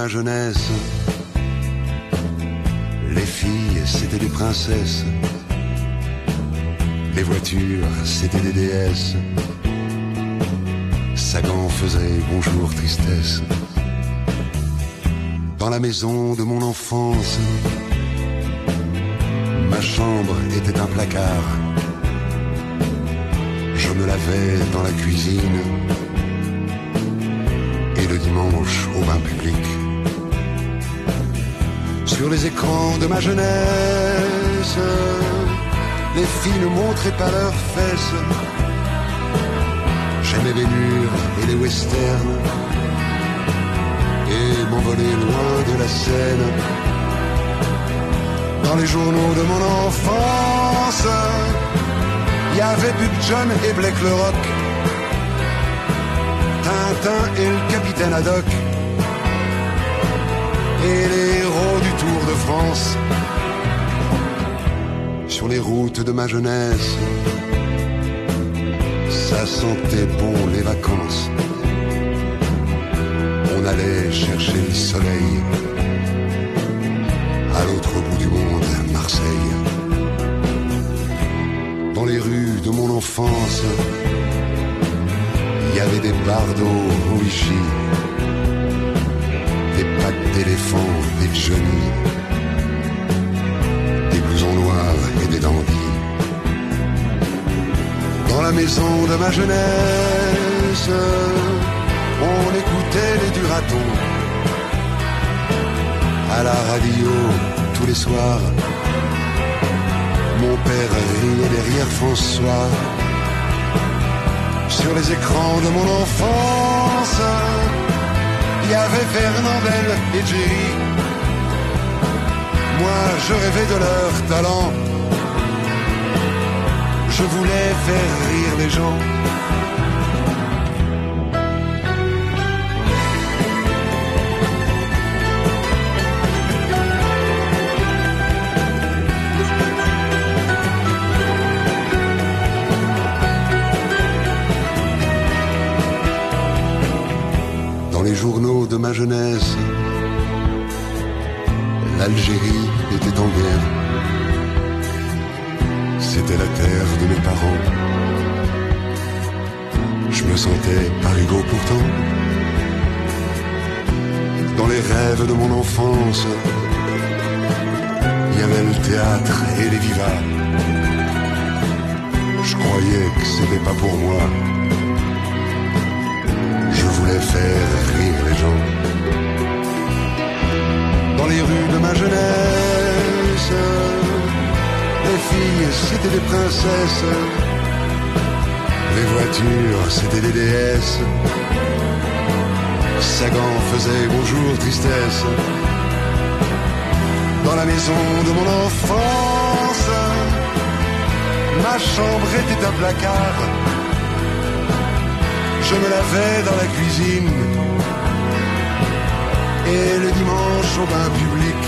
ma jeunesse. Les filles, c'était des princesses. Les voitures, c'était des déesses. Sagan faisait bonjour tristesse. Dans la maison de mon enfance, ma chambre était un placard. Je me lavais dans la cuisine et le dimanche au bain public. Sur les écrans de ma jeunesse, les filles ne montraient pas leurs fesses. J'aimais les murs et les westerns et m'envoler loin de la Seine. Dans les journaux de mon enfance, il y avait Buck John et Blake le Rock, Tintin et le capitaine Haddock, et les héros du Tour de France. Sur les routes de ma jeunesse, ça sentait bon les vacances. On allait chercher le soleil à l'autre bout du monde, Marseille. Dans les rues de mon enfance, il y avait des bardeaux au Vichy, des pattes d'éléphant, des Johnny, des blousons noirs et des dandys. Dans la maison de ma jeunesse, on écoutait les Duratons. À la radio, tous les soirs, mon père riait derrière François. Sur les écrans de mon enfance, il y avait Fernandel et Jerry. Moi, je rêvais de leur talent. Je voulais faire rire les gens. Dans les journaux de ma jeunesse, l'Algérie était en guerre. C'était la terre de mes parents. Je me sentais parigo pourtant. Dans les rêves de mon enfance, il y avait le théâtre et les vivats. Je croyais que c'était pas pour moi. Je voulais faire rire les gens. Dans les rues de ma jeunesse, les filles, c'était des princesses. Les voitures, c'était des déesses. Sagan faisait bonjour tristesse. Dans la maison de mon enfance, ma chambre était un placard. Je me lavais dans la cuisine et le dimanche au bain public.